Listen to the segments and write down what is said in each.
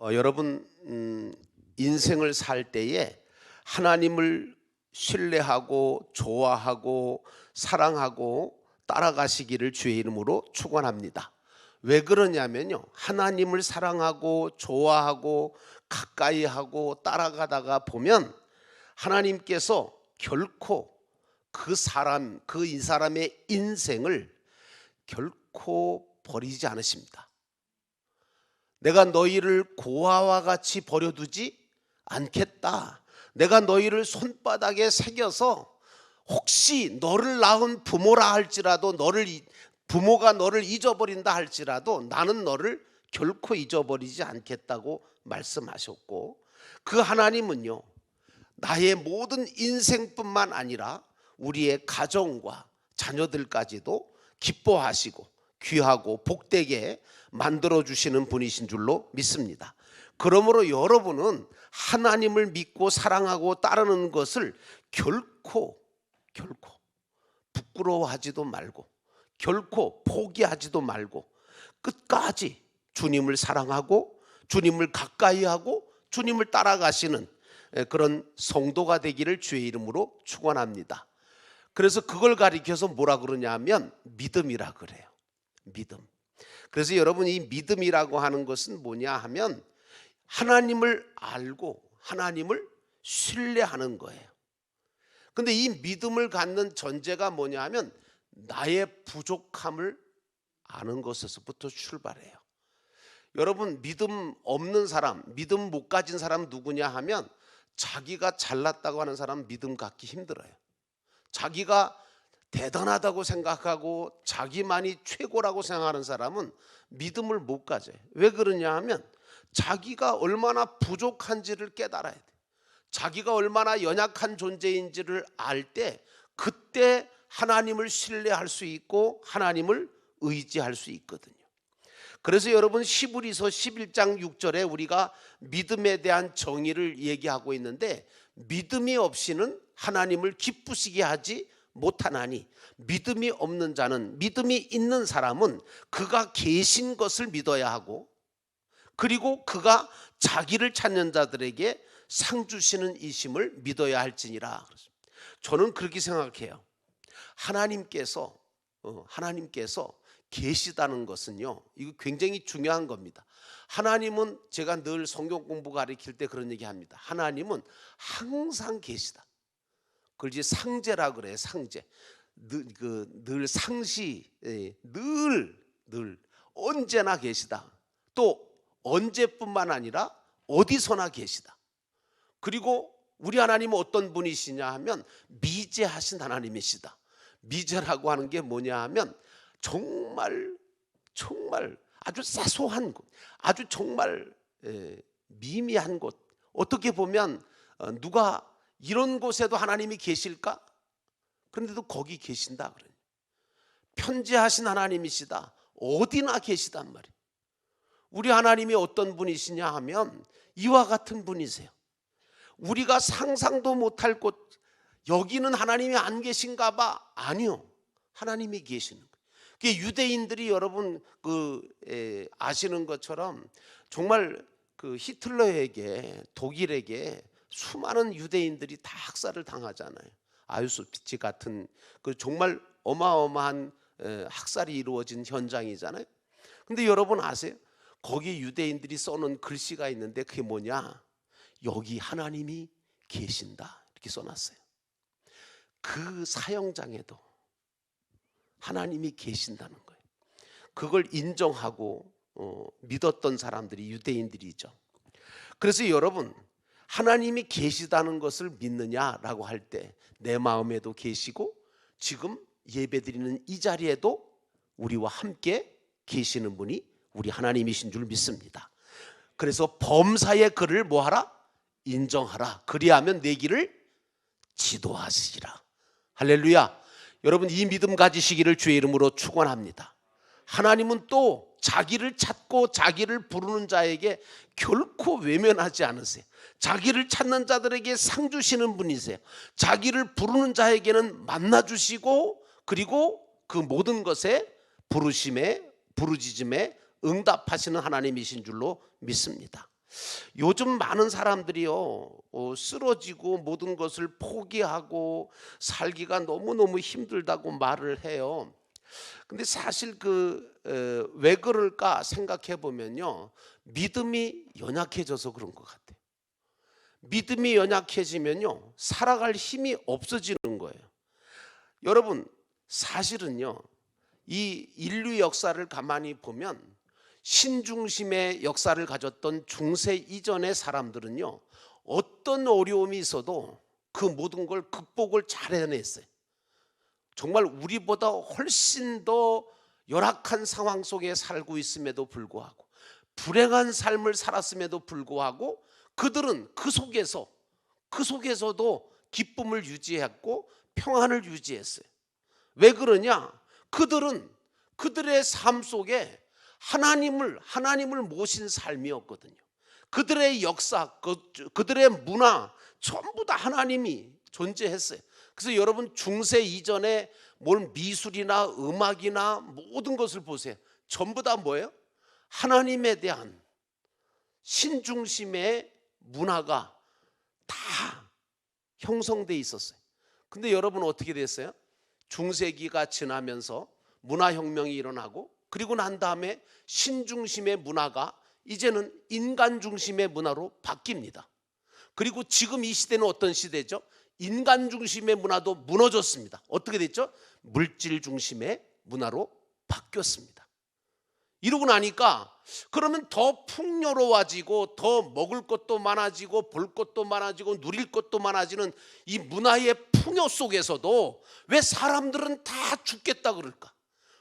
여러분 인생을 살 때에 하나님을 신뢰하고 좋아하고 사랑하고 따라가시기를 주의 이름으로 축원합니다. 왜 그러냐면요, 하나님을 사랑하고 좋아하고 가까이하고 따라가다가 보면 하나님께서 결코 이 사람의 인생을 결코 버리지 않으십니다. 내가 너희를 고아와 같이 버려두지 않겠다. 내가 너희를 손바닥에 새겨서 혹시 너를 낳은 부모라 할지라도 부모가 너를 잊어버린다 할지라도 나는 너를 결코 잊어버리지 않겠다고 말씀하셨고, 그 하나님은요, 나의 모든 인생뿐만 아니라 우리의 가정과 자녀들까지도 기뻐하시고 귀하고 복되게 만들어주시는 분이신 줄로 믿습니다. 그러므로 여러분은 하나님을 믿고 사랑하고 따르는 것을 결코 부끄러워하지도 말고 결코 포기하지도 말고 끝까지 주님을 사랑하고 주님을 가까이하고 주님을 따라가시는 그런 성도가 되기를 주의 이름으로 축원합니다. 그래서 그걸 가리켜서 뭐라 그러냐면 믿음이라 그래요. 믿음. 그래서 여러분, 이 믿음이라고 하는 것은 뭐냐 하면 하나님을 알고 하나님을 신뢰하는 거예요. 근데 이 믿음을 갖는 전제가 뭐냐 하면 나의 부족함을 아는 것에서부터 출발해요. 여러분, 믿음 없는 사람, 믿음 못 가진 사람 누구냐 하면 자기가 잘났다고 하는 사람 믿음 갖기 힘들어요. 자기가 대단하다고 생각하고 자기만이 최고라고 생각하는 사람은 믿음을 못 가져요. 왜 그러냐 하면 자기가 얼마나 부족한지를 깨달아야 돼요. 자기가 얼마나 연약한 존재인지를 알 때 그때 하나님을 신뢰할 수 있고 하나님을 의지할 수 있거든요. 그래서 여러분, 히브리서 11장 6절에 우리가 믿음에 대한 정의를 얘기하고 있는데, 믿음이 없이는 하나님을 기쁘시게 하지 못하나니 믿음이 없는 자는, 믿음이 있는 사람은 그가 계신 것을 믿어야 하고, 그리고 그가 자기를 찾는 자들에게 상 주시는 이심을 믿어야 할지니라. 저는 그렇게 생각해요. 하나님께서 계시다는 것은요, 이거 굉장히 중요한 겁니다. 하나님은, 제가 늘 성경 공부 가르칠 때 그런 얘기 합니다. 하나님은 항상 계시다. 그걸 이제 상제라 그래요. 상제. 늘 상시, 늘 언제나 계시다. 또 언제뿐만 아니라 어디서나 계시다. 그리고 우리 하나님은 어떤 분이시냐 하면 미재하신 하나님이시다. 미재라고 하는 게 뭐냐 하면 정말 아주 사소한 곳, 아주 정말 미미한 곳. 어떻게 보면 누가 이런 곳에도 하나님이 계실까? 그런데도 거기 계신다 그래요. 편재하신 하나님이시다. 어디나 계시단 말이에요. 우리 하나님이 어떤 분이시냐 하면 이와 같은 분이세요. 우리가 상상도 못할 곳, 여기는 하나님이 안 계신가 봐. 아니요, 하나님이 계시는 거예요. 그게 유대인들이 여러분 아시는 것처럼 정말 히틀러에게, 독일에게 수많은 유대인들이 다 학살을 당하잖아요. 아우슈비츠 같은 정말 어마어마한 학살이 이루어진 현장이잖아요. 근데 여러분 아세요? 거기 유대인들이 써놓은 글씨가 있는데 그게 뭐냐? 여기 하나님이 계신다, 이렇게 써놨어요. 그 사형장에도 하나님이 계신다는 거예요. 그걸 인정하고 믿었던 사람들이 유대인들이죠. 그래서 여러분, 하나님이 계시다는 것을 믿느냐라고 할 때 내 마음에도 계시고 지금 예배드리는 이 자리에도 우리와 함께 계시는 분이 우리 하나님이신 줄 믿습니다. 그래서 범사의 그를 뭐하라? 인정하라. 그리하면 내 길을 지도하시리라. 할렐루야. 여러분, 이 믿음 가지시기를 주의 이름으로 축원합니다. 하나님은 또 자기를 찾고 자기를 부르는 자에게 결코 외면하지 않으세요. 자기를 찾는 자들에게 상 주시는 분이세요. 자기를 부르는 자에게는 만나 주시고, 그리고 그 모든 것에 부르짖음에 응답하시는 하나님이신 줄로 믿습니다. 요즘 많은 사람들이요, 쓰러지고 모든 것을 포기하고 살기가 너무너무 힘들다고 말을 해요. 근데 사실 왜 그럴까 생각해 보면요, 믿음이 연약해져서 그런 것 같아요. 믿음이 연약해지면요, 살아갈 힘이 없어지는 거예요. 여러분, 사실은요, 이 인류 역사를 가만히 보면 신중심의 역사를 가졌던 중세 이전의 사람들은요, 어떤 어려움이 있어도 그 모든 걸 극복을 잘 해냈어요. 정말 우리보다 훨씬 더 열악한 상황 속에 살고 있음에도 불구하고, 불행한 삶을 살았음에도 불구하고, 그들은 그 속에서도 기쁨을 유지했고 평안을 유지했어요. 왜 그러냐? 그들은 그들의 삶 속에 하나님을 모신 삶이었거든요. 그들의 역사, 그들의 문화 전부 다 하나님이 존재했어요. 그래서 여러분, 중세 이전에 뭘 미술이나 음악이나 모든 것을 보세요. 전부 다 뭐예요? 하나님에 대한 신중심의 문화가 다 형성돼 있었어요. 근데 여러분, 어떻게 됐어요? 중세기가 지나면서 문화혁명이 일어나고, 그리고 난 다음에 신중심의 문화가 이제는 인간 중심의 문화로 바뀝니다. 그리고 지금 이 시대는 어떤 시대죠? 인간 중심의 문화도 무너졌습니다. 어떻게 됐죠? 물질 중심의 문화로 바뀌었습니다. 이러고 나니까 그러면 더 풍요로워지고 더 먹을 것도 많아지고 볼 것도 많아지고 누릴 것도 많아지는 이 문화의 풍요 속에서도 왜 사람들은 다 죽겠다 그럴까?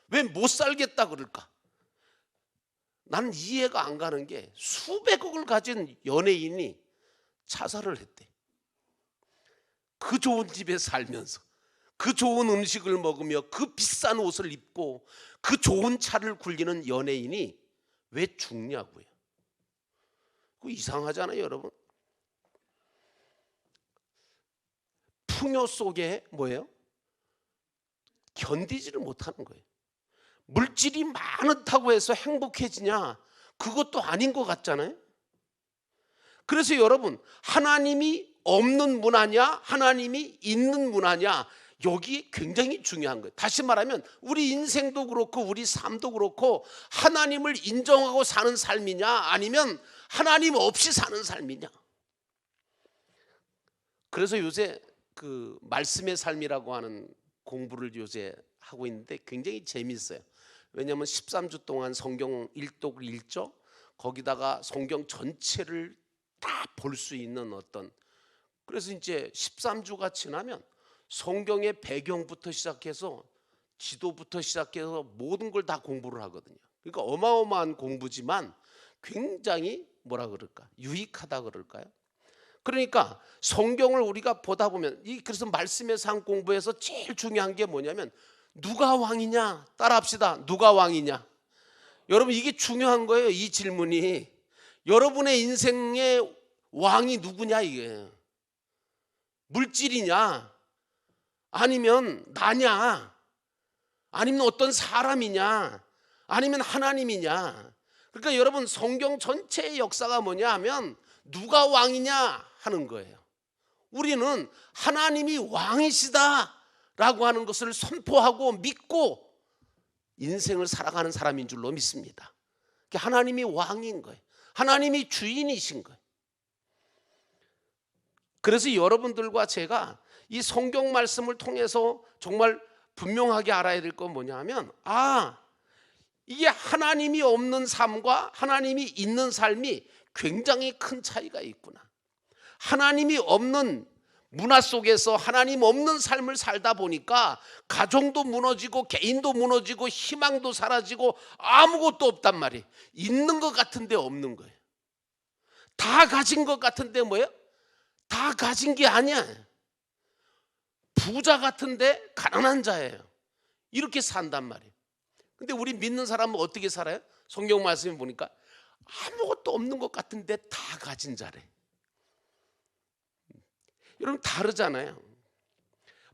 왜 못 살겠다 그럴까? 나는 이해가 안 가는 게, 수백억을 가진 연예인이 자살을 했대. 그 좋은 집에 살면서, 그 좋은 음식을 먹으며, 그 비싼 옷을 입고, 그 좋은 차를 굴리는 연예인이 왜 죽냐고요. 그거 이상하잖아요, 여러분. 풍요 속에 뭐예요? 견디지를 못하는 거예요. 물질이 많다고 해서 행복해지냐? 그것도 아닌 것 같잖아요. 그래서 여러분, 하나님이 없는 문화냐, 하나님이 있는 문화냐, 여기 굉장히 중요한 거예요. 다시 말하면 우리 인생도 그렇고 우리 삶도 그렇고, 하나님을 인정하고 사는 삶이냐, 아니면 하나님 없이 사는 삶이냐. 그래서 요새 그 말씀의 삶이라고 하는 공부를 요새 하고 있는데 굉장히 재미있어요. 왜냐하면 13주 동안 성경 일독 일죠, 거기다가 성경 전체를 다 볼 수 있는 어떤, 그래서 이제 13주가 지나면 성경의 배경부터 시작해서 지도부터 시작해서 모든 걸 다 공부를 하거든요. 그러니까 어마어마한 공부지만 굉장히 뭐라 그럴까, 유익하다 그럴까요? 그러니까 성경을 우리가 보다 보면, 그래서 말씀의 상 공부에서 제일 중요한 게 뭐냐면, 누가 왕이냐? 따라합시다. 누가 왕이냐? 여러분, 이게 중요한 거예요. 이 질문이. 여러분의 인생의 왕이 누구냐, 이게. 물질이냐? 아니면 나냐? 아니면 어떤 사람이냐? 아니면 하나님이냐? 그러니까 여러분, 성경 전체의 역사가 뭐냐 하면 누가 왕이냐 하는 거예요. 우리는 하나님이 왕이시다라고 하는 것을 선포하고 믿고 인생을 살아가는 사람인 줄로 믿습니다. 하나님이 왕인 거예요. 하나님이 주인이신 거예요. 그래서 여러분들과 제가 이 성경 말씀을 통해서 정말 분명하게 알아야 될 건 뭐냐 하면, 이게 하나님이 없는 삶과 하나님이 있는 삶이 굉장히 큰 차이가 있구나. 하나님이 없는 문화 속에서 하나님 없는 삶을 살다 보니까 가정도 무너지고 개인도 무너지고 희망도 사라지고 아무것도 없단 말이에요. 있는 것 같은데 없는 거예요. 다 가진 것 같은데 뭐예요? 다 가진 게 아니야. 부자 같은데 가난한 자예요. 이렇게 산단 말이에요. 근데 우리 믿는 사람은 어떻게 살아요? 성경 말씀에 보니까 아무것도 없는 것 같은데 다 가진 자래. 여러분, 다르잖아요.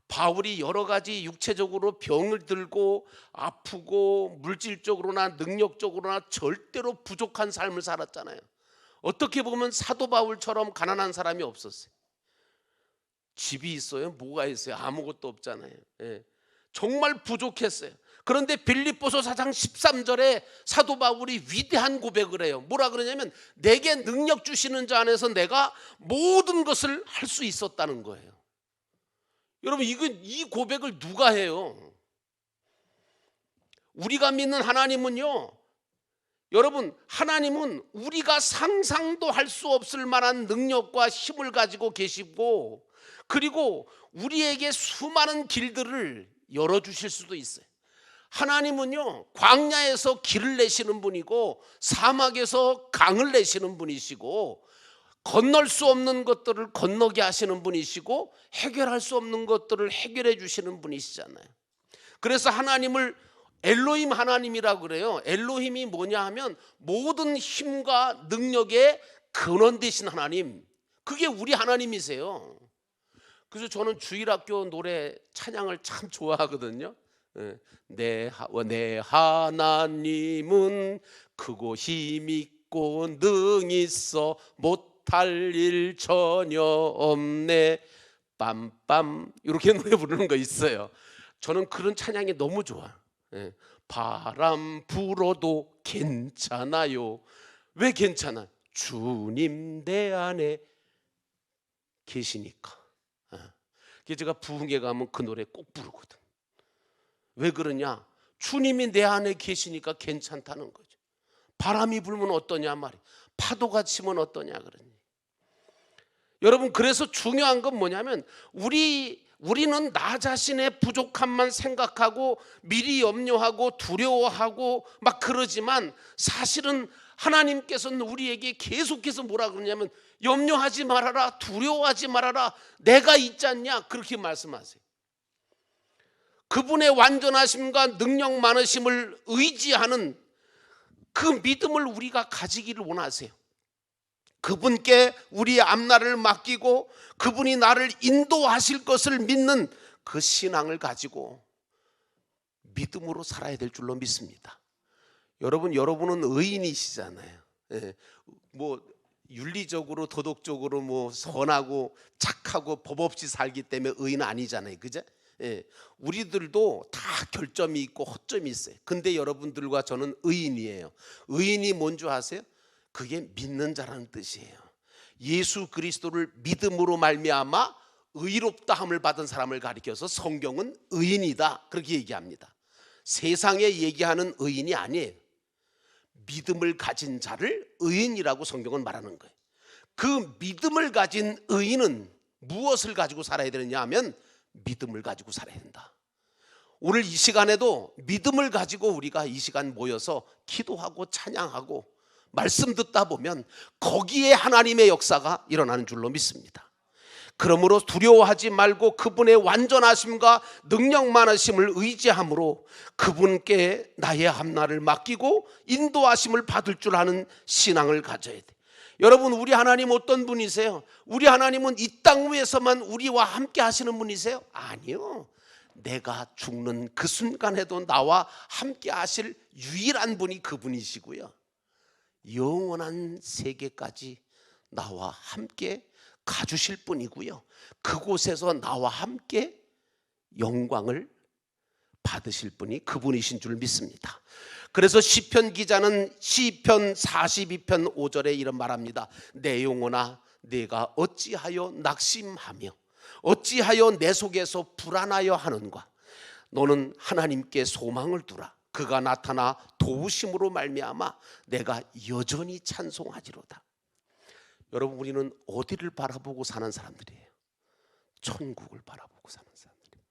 바울이 여러 가지 육체적으로 병을 들고 아프고 물질적으로나 능력적으로나 절대로 부족한 삶을 살았잖아요. 어떻게 보면 사도 바울처럼 가난한 사람이 없었어요. 집이 있어요? 뭐가 있어요? 아무것도 없잖아요. 예. 정말 부족했어요. 그런데 빌립보서 4장 13절에 사도 바울이 위대한 고백을 해요. 뭐라 그러냐면 내게 능력 주시는 자 안에서 내가 모든 것을 할 수 있었다는 거예요. 여러분, 이 고백을 누가 해요? 우리가 믿는 하나님은요, 여러분, 하나님은 우리가 상상도 할 수 없을 만한 능력과 힘을 가지고 계시고, 그리고 우리에게 수많은 길들을 열어주실 수도 있어요. 하나님은요, 광야에서 길을 내시는 분이고 사막에서 강을 내시는 분이시고, 건널 수 없는 것들을 건너게 하시는 분이시고, 해결할 수 없는 것들을 해결해 주시는 분이시잖아요. 그래서 하나님을 엘로힘 하나님이라고 그래요. 엘로힘이 뭐냐 하면 모든 힘과 능력의 근원 되신 하나님, 그게 우리 하나님이세요. 그래서 저는 주일학교 노래 찬양을 참 좋아하거든요. 내 하나님은 크고 힘있고 능히 있어 못할 일 전혀 없네 빰빰, 이렇게 노래 부르는 거 있어요. 저는 그런 찬양이 너무 좋아. 바람 불어도 괜찮아요. 왜 괜찮아? 주님 내 안에 계시니까. 그래서 제가 부흥회 가면 그 노래 꼭 부르거든. 왜 그러냐? 주님이 내 안에 계시니까 괜찮다는 거죠. 바람이 불면 어떠냐 말이야. 파도가 치면 어떠냐 그러니. 여러분, 그래서 중요한 건 뭐냐면 우리는 나 자신의 부족함만 생각하고 미리 염려하고 두려워하고 막 그러지만, 사실은 하나님께서는 우리에게 계속해서 뭐라 그러냐면 염려하지 말아라, 두려워하지 말아라, 내가 있지 않냐, 그렇게 말씀하세요. 그분의 완전하심과 능력 많으심을 의지하는 그 믿음을 우리가 가지기를 원하세요. 그분께 우리의 앞날을 맡기고 그분이 나를 인도하실 것을 믿는 그 신앙을 가지고 믿음으로 살아야 될 줄로 믿습니다. 여러분은 의인이시잖아요. 뭐 윤리적으로 도덕적으로 뭐 선하고 착하고 법 없이 살기 때문에 의인 아니잖아요. 그죠? 우리들도 다 결점이 있고 허점이 있어요. 근데 여러분들과 저는 의인이에요. 의인이 뭔지 아세요? 그게 믿는 자라는 뜻이에요. 예수 그리스도를 믿음으로 말미암아 의롭다함을 받은 사람을 가리켜서 성경은 의인이다, 그렇게 얘기합니다. 세상에 얘기하는 의인이 아니에요. 믿음을 가진 자를 의인이라고 성경은 말하는 거예요. 그 믿음을 가진 의인은 무엇을 가지고 살아야 되느냐 하면 믿음을 가지고 살아야 된다. 오늘 이 시간에도 믿음을 가지고 우리가 이 시간 모여서 기도하고 찬양하고 말씀 듣다 보면 거기에 하나님의 역사가 일어나는 줄로 믿습니다. 그러므로 두려워하지 말고 그분의 완전하심과 능력 많으심을 의지함으로 그분께 나의 앞날을 맡기고 인도하심을 받을 줄 아는 신앙을 가져야 돼. 여러분, 우리 하나님 어떤 분이세요? 우리 하나님은 이 땅 위에서만 우리와 함께 하시는 분이세요? 아니요. 내가 죽는 그 순간에도 나와 함께 하실 유일한 분이 그분이시고요, 영원한 세계까지 나와 함께 가주실 분이고요, 그곳에서 나와 함께 영광을 받으실 분이 그분이신 줄 믿습니다. 그래서 시편 기자는 시편 42편 5절에 이런 말합니다. 내 영혼아, 내가 어찌하여 낙심하며 어찌하여 내 속에서 불안하여 하는가. 너는 하나님께 소망을 두라. 그가 나타나 도우심으로 말미암아 내가 여전히 찬송하지로다. 여러분, 우리는 어디를 바라보고 사는 사람들이에요? 천국을 바라보고 사는 사람들이에요.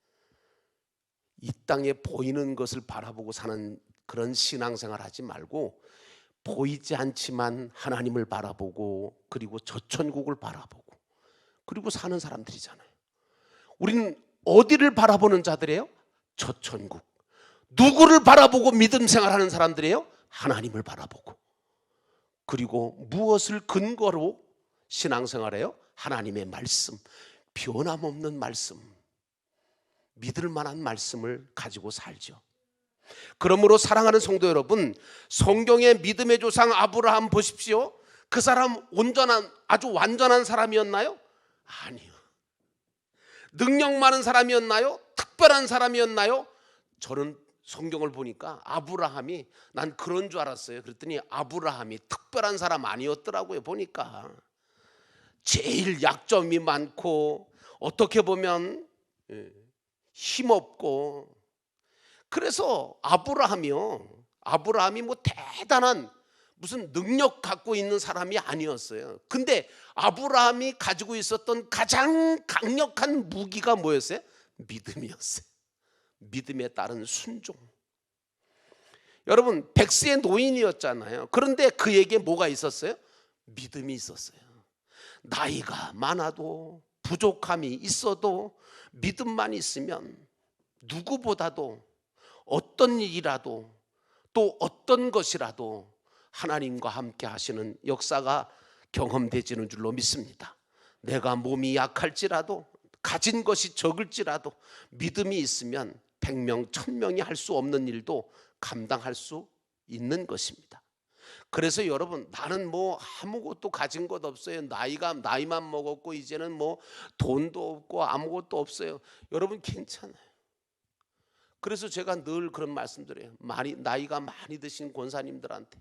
이 땅에 보이는 것을 바라보고 사는 그런 신앙생활 하지 말고 보이지 않지만 하나님을 바라보고 그리고 저 천국을 바라보고 그리고 사는 사람들이잖아요. 우리는 어디를 바라보는 자들이에요? 저 천국. 누구를 바라보고 믿음 생활하는 사람들이에요? 하나님을 바라보고. 그리고 무엇을 근거로 신앙생활해요? 하나님의 말씀, 변함없는 말씀, 믿을 만한 말씀을 가지고 살죠. 그러므로 사랑하는 성도 여러분, 성경의 믿음의 조상 아브라함 보십시오. 그 사람 아주 완전한 사람이었나요? 아니요. 능력 많은 사람이었나요? 특별한 사람이었나요? 저는 성경을 보니까 아브라함이, 난 그런 줄 알았어요. 그랬더니 아브라함이 특별한 사람 아니었더라고요. 보니까 제일 약점이 많고 어떻게 보면 힘없고, 그래서 아브라함이 뭐 대단한 무슨 능력 갖고 있는 사람이 아니었어요. 근데 아브라함이 가지고 있었던 가장 강력한 무기가 뭐였어요? 믿음이었어요. 믿음에 따른 순종. 여러분, 백세의 노인이었잖아요. 그런데 그에게 뭐가 있었어요? 믿음이 있었어요. 나이가 많아도 부족함이 있어도 믿음만 있으면 누구보다도 어떤 일이라도 또 어떤 것이라도 하나님과 함께 하시는 역사가 경험되지는 줄로 믿습니다. 내가 몸이 약할지라도, 가진 것이 적을지라도 믿음이 있으면 100명, 1000명이 할 수 없는 일도 감당할 수 있는 것입니다. 그래서 여러분, 나는 뭐 아무것도 가진 것 없어요. 나이만 먹었고 이제는 뭐 돈도 없고 아무것도 없어요. 여러분, 괜찮아요. 그래서 제가 늘 그런 말씀드려요. 나이가 많이 드신 권사님들한테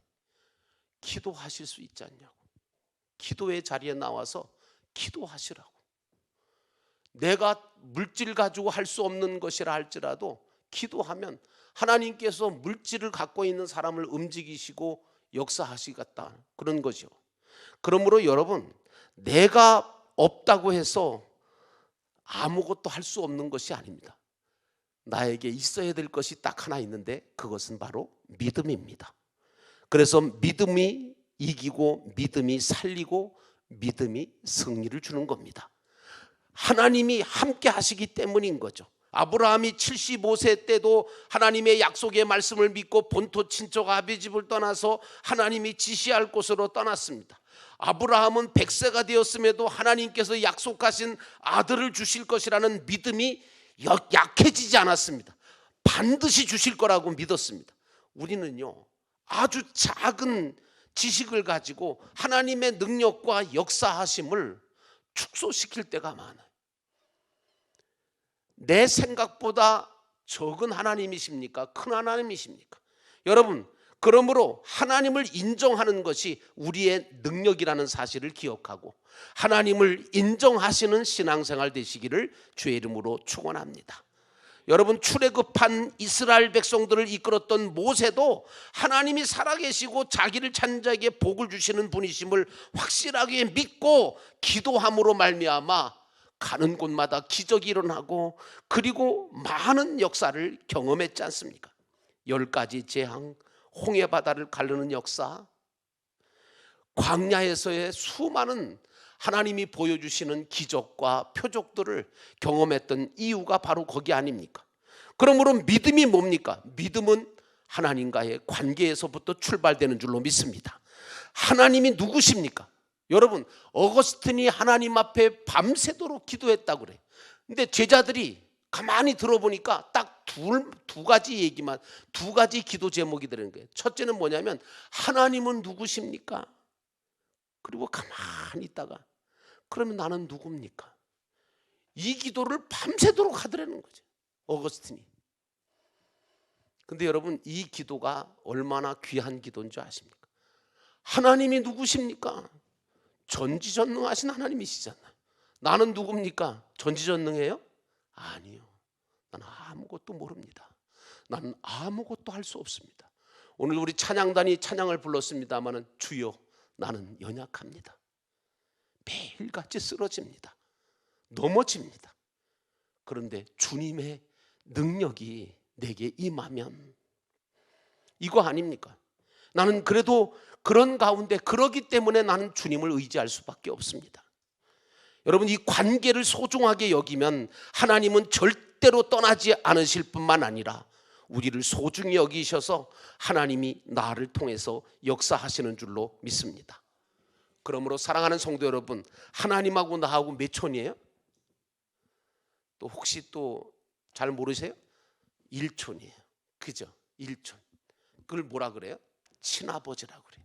기도하실 수 있지 않냐고. 기도의 자리에 나와서 기도하시라고. 내가 물질 가지고 할 수 없는 것이라 할지라도 기도하면 하나님께서 물질을 갖고 있는 사람을 움직이시고 역사하시겠다, 그런 거죠. 그러므로 여러분, 내가 없다고 해서 아무것도 할 수 없는 것이 아닙니다. 나에게 있어야 될 것이 딱 하나 있는데 그것은 바로 믿음입니다. 그래서 믿음이 이기고 믿음이 살리고 믿음이 승리를 주는 겁니다. 하나님이 함께 하시기 때문인 거죠. 아브라함이 75세 때도 하나님의 약속의 말씀을 믿고 본토 친척 아비집을 떠나서 하나님이 지시할 곳으로 떠났습니다. 아브라함은 100세가 되었음에도 하나님께서 약속하신 아들을 주실 것이라는 믿음이 약해지지 않았습니다. 반드시 주실 거라고 믿었습니다. 우리는요, 아주 작은 지식을 가지고 하나님의 능력과 역사하심을 축소시킬 때가 많아요. 내 생각보다 적은 하나님이십니까? 큰 하나님이십니까? 여러분, 그러므로 하나님을 인정하는 것이 우리의 능력이라는 사실을 기억하고 하나님을 인정하시는 신앙생활 되시기를 주의 이름으로 축원합니다. 여러분, 출애굽한 이스라엘 백성들을 이끌었던 모세도 하나님이 살아계시고 자기를 찾는 자에게 복을 주시는 분이심을 확실하게 믿고 기도함으로 말미암아 가는 곳마다 기적이 일어나고 그리고 많은 역사를 경험했지 않습니까? 10가지 재앙, 홍해 바다를 가르는 역사, 광야에서의 수많은 하나님이 보여주시는 기적과 표적들을 경험했던 이유가 바로 거기 아닙니까? 그러므로 믿음이 뭡니까? 믿음은 하나님과의 관계에서부터 출발되는 줄로 믿습니다. 하나님이 누구십니까? 여러분, 어거스틴이 하나님 앞에 밤새도록 기도했다고 그래요. 근데 제자들이 가만히 들어보니까 딱 두 가지 기도 제목이 되는 거예요. 첫째는 뭐냐면 하나님은 누구십니까? 그리고 가만히 있다가 그러면 나는 누굽니까? 이 기도를 밤새도록 하더라는 거죠, 어거스틴이. 근데 여러분, 이 기도가 얼마나 귀한 기도인 줄 아십니까? 하나님이 누구십니까? 전지전능하신 하나님이시잖아요. 나는 누굽니까? 전지전능해요? 아니요. 나는 아무것도 모릅니다. 나는 아무것도 할 수 없습니다. 오늘 우리 찬양단이 찬양을 불렀습니다마는 주여 나는 연약합니다. 매일같이 쓰러집니다. 넘어집니다. 그런데 주님의 능력이 내게 임하면 이거 아닙니까? 나는 그래도 그런 가운데 그러기 때문에 나는 주님을 의지할 수밖에 없습니다. 여러분, 이 관계를 소중하게 여기면 하나님은 절대로 떠나지 않으실 뿐만 아니라 우리를 소중히 여기셔서 하나님이 나를 통해서 역사하시는 줄로 믿습니다. 그러므로 사랑하는 성도 여러분, 하나님하고 나하고 몇 촌이에요? 또 혹시 또 잘 모르세요? 1촌이에요. 그죠? 1촌. 그걸 뭐라 그래요? 친아버지라고 그래요.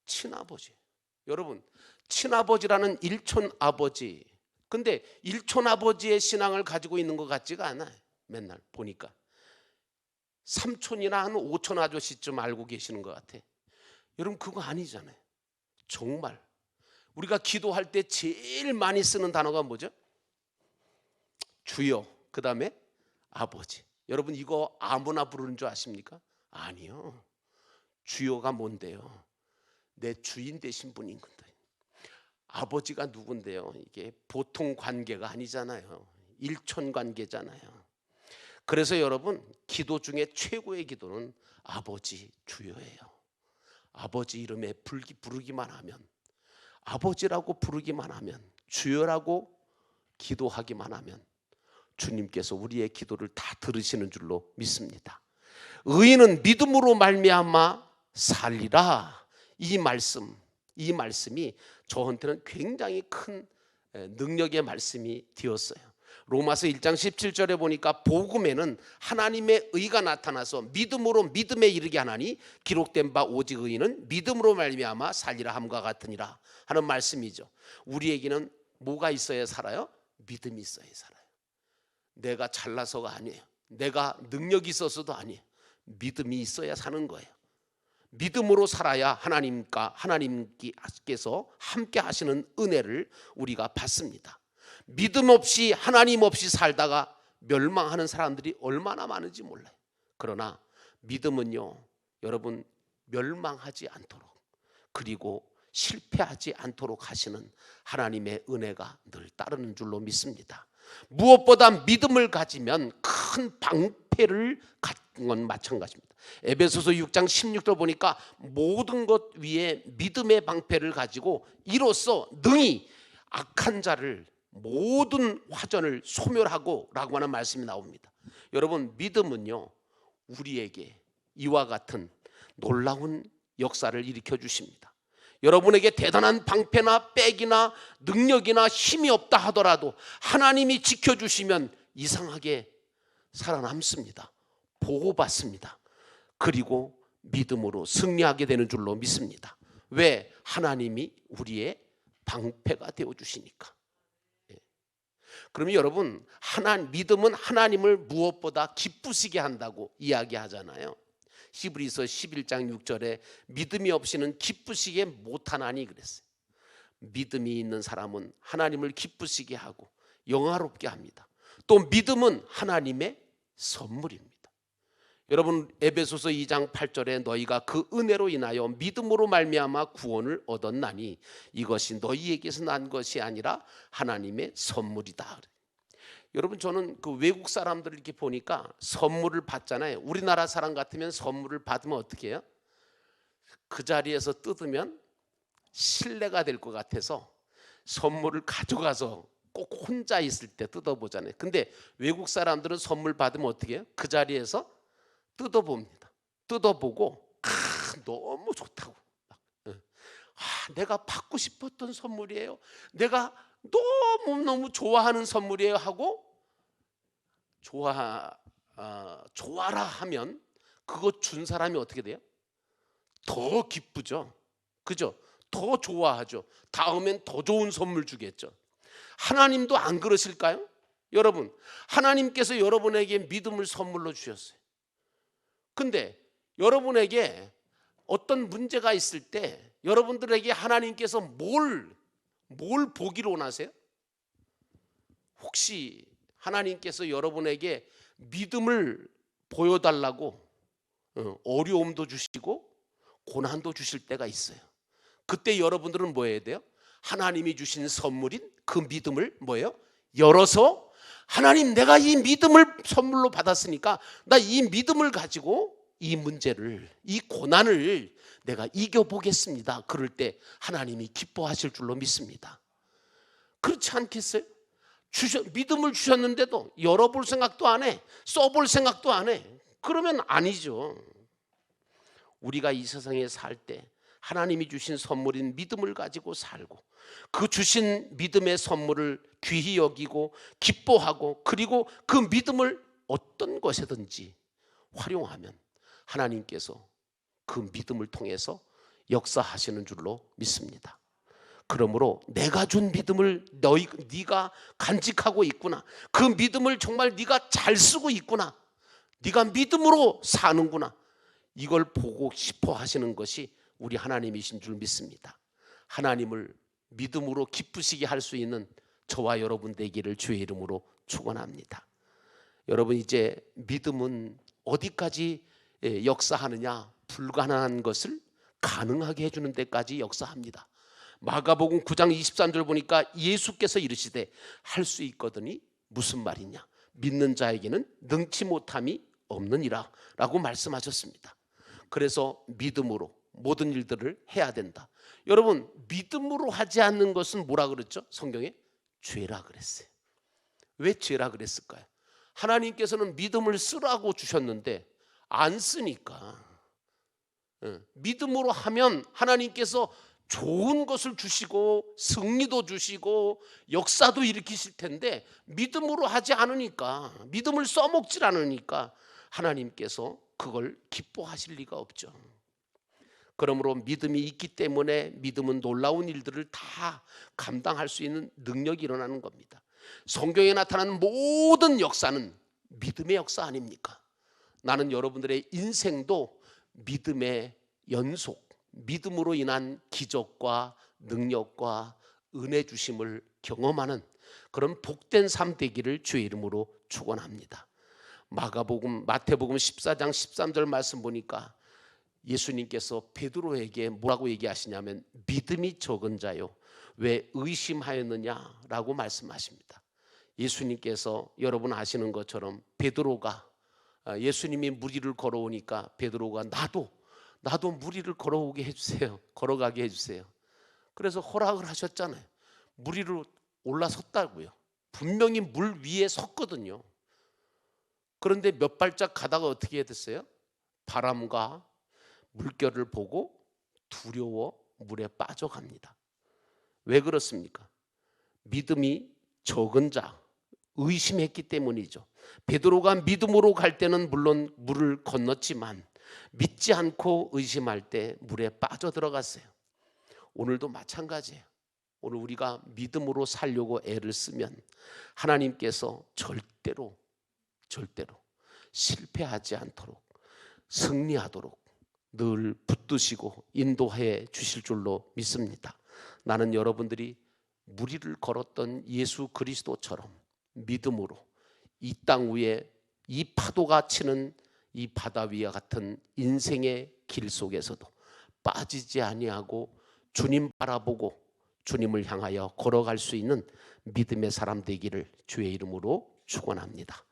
친아버지. 여러분, 친아버지라는 일촌 아버지. 근데 일촌 아버지의 신앙을 가지고 있는 것 같지가 않아요. 맨날 보니까 삼촌이나 한 오촌 아저씨쯤 알고 계시는 것 같아. 여러분, 그거 아니잖아요. 정말 우리가 기도할 때 제일 많이 쓰는 단어가 뭐죠? 주여, 그 다음에 아버지. 여러분, 이거 아무나 부르는 줄 아십니까? 아니요. 주여가 뭔데요? 내 주인 되신 분인 건데. 아버지가 누군데요? 이게 보통 관계가 아니잖아요. 일촌 관계잖아요. 그래서 여러분, 기도 중에 최고의 기도는 아버지 주여예요. 아버지 이름에 부르기만 하면, 아버지라고 부르기만 하면, 주여라고 기도하기만 하면 주님께서 우리의 기도를 다 들으시는 줄로 믿습니다. 의인은 믿음으로 말미암아 살리라. 이 말씀이 저한테는 굉장히 큰 능력의 말씀이 되었어요. 로마서 1장 17절에 보니까 복음에는 하나님의 의가 나타나서 믿음으로 믿음에 이르게 하나니 기록된 바 오직 의인은 믿음으로 말미암아 살리라 함과 같으니라 하는 말씀이죠. 우리에게는 뭐가 있어야 살아요? 믿음이 있어야 살아요. 내가 잘나서가 아니에요. 내가 능력이 있어서도 아니에요. 믿음이 있어야 사는 거예요. 믿음으로 살아야 하나님께서 함께 하시는 은혜를 우리가 받습니다. 믿음 없이, 하나님 없이 살다가 멸망하는 사람들이 얼마나 많은지 몰라요. 그러나 믿음은요, 여러분, 멸망하지 않도록, 그리고 실패하지 않도록 하시는 하나님의 은혜가 늘 따르는 줄로 믿습니다. 무엇보다 믿음을 가지면 큰 방패를 갖는 건 마찬가지입니다. 에베소서 6장 16절 보니까 모든 것 위에 믿음의 방패를 가지고 이로써 능히 악한 자를 모든 화전을 소멸하고 라고 하는 말씀이 나옵니다. 여러분, 믿음은요, 우리에게 이와 같은 놀라운 역사를 일으켜 주십니다. 여러분에게 대단한 방패나 백이나 능력이나 힘이 없다 하더라도 하나님이 지켜주시면 이상하게 살아남습니다. 보호받습니다. 그리고 믿음으로 승리하게 되는 줄로 믿습니다. 왜? 하나님이 우리의 방패가 되어주시니까. 그러면 여러분, 믿음은 하나님을 무엇보다 기쁘시게 한다고 이야기하잖아요. 히브리서 11장 6절에 믿음이 없이는 기쁘시게 못하나니 그랬어요. 믿음이 있는 사람은 하나님을 기쁘시게 하고 영화롭게 합니다. 또 믿음은 하나님의 선물입니다. 여러분, 에베소서 2장 8절에 너희가 그 은혜로 인하여 믿음으로 말미암아 구원을 얻었나니 이것이 너희에게서 난 것이 아니라 하나님의 선물이다. 여러분, 저는 그 외국 사람들을 이렇게 보니까 선물을 받잖아요. 우리나라 사람 같으면 선물을 받으면 어떻게 해요? 그 자리에서 뜯으면 실례가 될 것 같아서 선물을 가져가서 꼭 혼자 있을 때 뜯어보잖아요. 근데 외국 사람들은 선물 받으면 어떻게 해요? 그 자리에서 뜯어봅니다. 뜯어보고 너무 좋다고, 내가 받고 싶었던 선물이에요, 내가 너무 좋아하는 선물이에요 하고 좋아라 하면 그거 준 사람이 어떻게 돼요? 더 기쁘죠. 그죠? 더 좋아하죠. 다음엔 더 좋은 선물 주겠죠. 하나님도 안 그러실까요? 여러분, 하나님께서 여러분에게 믿음을 선물로 주셨어요. 근데 여러분에게 어떤 문제가 있을 때 여러분들에게 하나님께서 뭘 보기를 원하세요? 혹시 하나님께서 여러분에게 믿음을 보여달라고 어려움도 주시고 고난도 주실 때가 있어요. 그때 여러분들은 뭐 해야 돼요? 하나님이 주신 선물인 그 믿음을 뭐예요? 열어서, 하나님, 내가 이 믿음을 선물로 받았으니까 나 이 믿음을 가지고 이 문제를, 이 고난을 내가 이겨보겠습니다. 그럴 때 하나님이 기뻐하실 줄로 믿습니다. 그렇지 않겠어요? 믿음을 주셨는데도 열어볼 생각도 안 해, 써볼 생각도 안 해. 그러면 아니죠. 우리가 이 세상에 살 때 하나님이 주신 선물인 믿음을 가지고 살고, 그 주신 믿음의 선물을 귀히 여기고 기뻐하고, 그리고 그 믿음을 어떤 것이든지 활용하면 하나님께서 그 믿음을 통해서 역사하시는 줄로 믿습니다. 그러므로 내가 준 믿음을 네가 간직하고 있구나. 그 믿음을 정말 네가 잘 쓰고 있구나. 네가 믿음으로 사는구나. 이걸 보고 싶어 하시는 것이 우리 하나님이신 줄 믿습니다. 하나님을 믿음으로 기쁘시게 할 수 있는 저와 여러분 되기를 주의 이름으로 축원합니다. 여러분, 이제 믿음은 어디까지 역사하느냐? 불가능한 것을 가능하게 해주는 데까지 역사합니다. 마가복음 9장 23절 보니까 예수께서 이르시되 할 수 있거든이 무슨 말이냐? 믿는 자에게는 능치 못함이 없느니라 라고 말씀하셨습니다. 그래서 믿음으로 모든 일들을 해야 된다. 여러분, 믿음으로 하지 않는 것은 뭐라 그랬죠? 성경에 죄라 그랬어요. 왜 죄라 그랬을까요? 하나님께서는 믿음을 쓰라고 주셨는데 안 쓰니까. 믿음으로 하면 하나님께서 좋은 것을 주시고 승리도 주시고 역사도 일으키실 텐데 믿음으로 하지 않으니까, 믿음을 써먹질 않으니까 하나님께서 그걸 기뻐하실 리가 없죠. 그러므로 믿음이 있기 때문에 믿음은 놀라운 일들을 다 감당할 수 있는 능력이 일어나는 겁니다. 성경에 나타나는 모든 역사는 믿음의 역사 아닙니까? 나는 여러분들의 인생도 믿음의 연속, 믿음으로 인한 기적과 능력과 은혜 주심을 경험하는 그런 복된 삶 되기를 주의 이름으로 축원합니다. 마태복음 14장 13절 말씀 보니까 예수님께서 베드로에게 뭐라고 얘기하시냐면 믿음이 적은 자요 왜 의심하였느냐라고 말씀하십니다. 예수님께서 여러분 아시는 것처럼 베드로가 예수님이 무리를 걸어오니까 베드로가 나도 무리를 걸어오게 해주세요. 걸어가게 해주세요. 그래서 허락을 하셨잖아요. 무리로 올라섰다고요. 분명히 물 위에 섰거든요. 그런데 몇 발짝 가다가 어떻게 됐어요? 바람과 물결을 보고 두려워 물에 빠져갑니다. 왜 그렇습니까? 믿음이 적은 자, 의심했기 때문이죠. 베드로가 믿음으로 갈 때는 물론 물을 건넜지만 믿지 않고 의심할 때 물에 빠져들어갔어요. 오늘도 마찬가지예요. 오늘 우리가 믿음으로 살려고 애를 쓰면 하나님께서 절대로 실패하지 않도록 승리하도록 늘 붙드시고 인도해 주실 줄로 믿습니다. 나는 여러분들이 무리를 걸었던 예수 그리스도처럼 믿음으로 이 땅 위에 이 파도가 치는 이 바다 위와 같은 인생의 길 속에서도 빠지지 아니하고 주님 바라보고 주님을 향하여 걸어갈 수 있는 믿음의 사람 되기를 주의 이름으로 축원합니다.